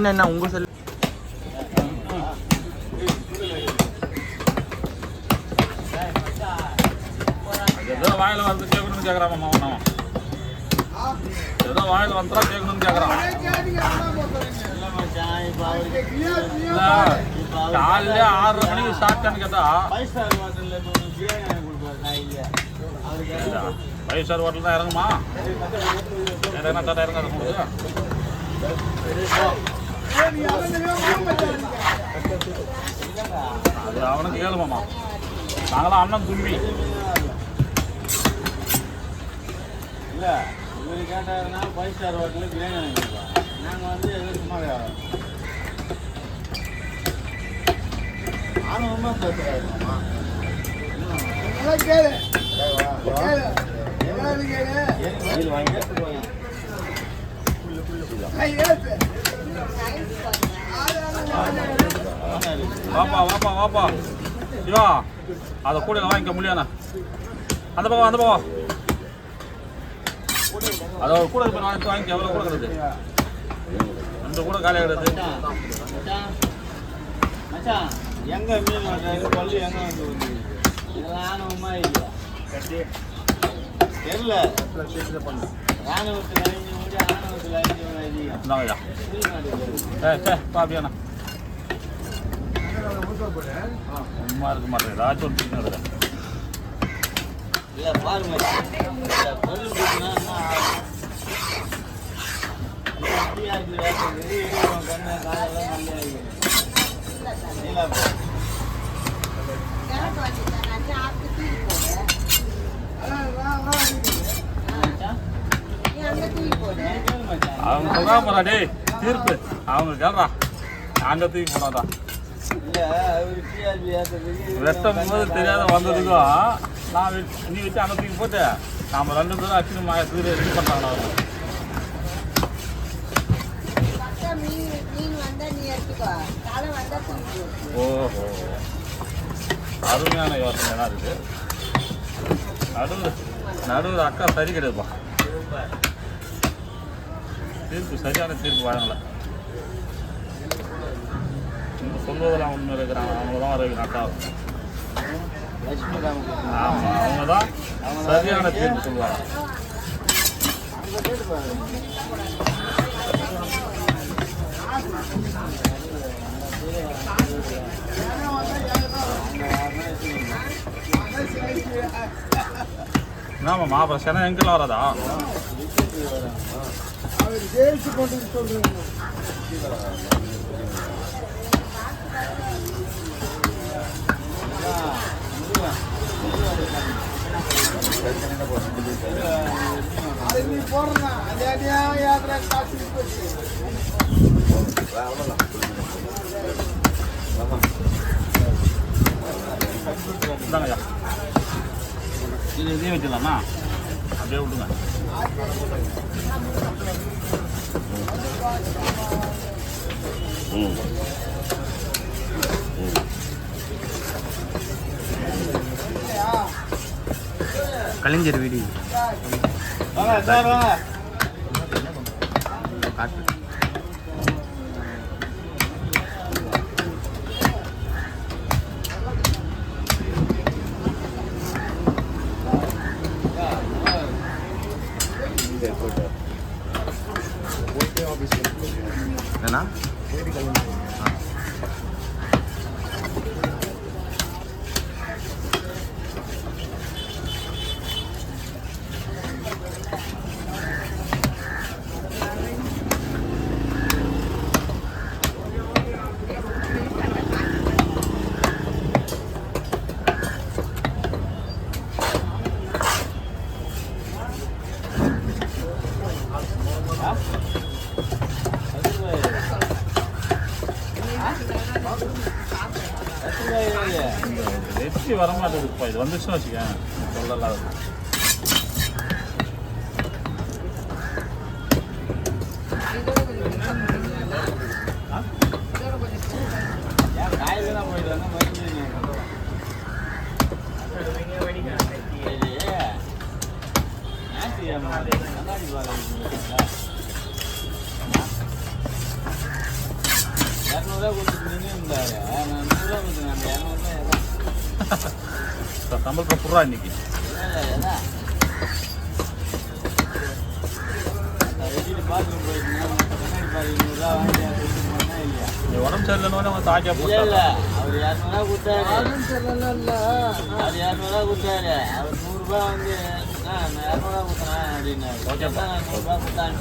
என்ன உங்கள் செல் ஏதோ வாயில் வந்து கேட்கணும்னு கேட்குறான் மாமா ஏதோ வாயில் வந்தா கேட்கணும்னு கேட்குறான். காலையில 6:30 மணிக்கு ஸ்டார்ட்னு கேட்டா 5 ஸ்டார் ஹோட்டல் தான் இறங்குமா? என்ன கேட்டா இறங்காது உங்களுக்கு. அது அவனுக்கு கேளுமாமா. நாங்களாம் அண்ணன் தும்பி இல்லை. இவர் கேட்டாருன்னா 5 ஸ்டார் ஹோட்டலில் பிரியாணி வாங்கிக்கலாம். நாங்கள் வந்து எதுவும் சும்மா ஆனவமா பேசுகிறாருமாம்மா. வாப்பா வாப்பா வாப்பா சிவா, அதை கூட வாங்கிக்க முடியாண்ணா. அந்த பக்கம் அந்த பக்கம் அதை ஒரு கூட வாங்கிக்க. எவ்வளோ கூட கிடது? 2 கூட காலியாக கிடது. எங்க மீன் பள்ளி எங்க வந்து ஆணவமா இல்லையா தெரியல. ஆணவத்தில் அழிஞ்சு முடிஞ்சு ஆணவத்தில் அழிஞ்சு பாப்பியாண்ணா சும்மா இருக்க மாட்டேன். ஏதாச்சும் ஒரு பிரச்சனை இல்லை. பாருங்க அவங்க சொல்றா போறா டேய் தீர்ப்பு அவங்க கேள்றா. அங்க தூக்கி போனாடா வெட்டும் போது தெரியாத வந்ததுக்கும் நான் நீ வச்சு அங்கே தூக்கி போட்டு நாம் 2 பேரும் அச்சு தூக்கி ரெடி பண்ணுறாங்க. ஓஹோ, அருமையான யோசனை தான் இருக்குது. நடுவில் அக்கா சரி கிடையாதுப்பா. தீர்ப்பு சரியான தீர்ப்பு வழங்கலை. சொல்வதெல்லாம் உண்மை இருக்கிறாங்க. அவங்க தான் ரவி நட்டாகும். ஆமாம், அவங்க தான் சரியான தீர்ப்பு சொல்லுவாங்க. என்னம்மா அப்புறம் சென்னை எங்கெல்லாம் வராதா? இந்தாங்கய்யா, இது இதையும் வச்சிடலாமா? அப்படியே விட்டுங்க. கலைஞர் வீடு காட்டு. ஏன்னா வெற்றி வரமாட்டேதுப்பா. இது வந்துச்சுன்னு வச்சுக்கேன் சொல்லலாம். இரநூறுவா கொடுத்துட்டு இருந்தாரு. நான் 100 ரூபா கொடுத்தேன். அந்த 200 ரூபா சம்பளத்தை புறா இன்னைக்கு வெட்டிட்டு பாத்ரூம் போயிருந்தேன். கண்ணாடி பாரு 200 ரூபா வாங்கி போனா இல்லையா? நீ உடம்பு சரியில்லைன்னு அவன் தாக்கியா இல்ல போட்டா இல்ல அவர் 200 ரூபா கொடுத்தாரு. அவர் 200 ரூபா கொடுத்தாரு. அவர் 100 ரூபா வந்து நான் 200 ரூபா கொடுத்தேன் அப்படின்னாரு. 100 ரூபா கொடுத்தாங்க.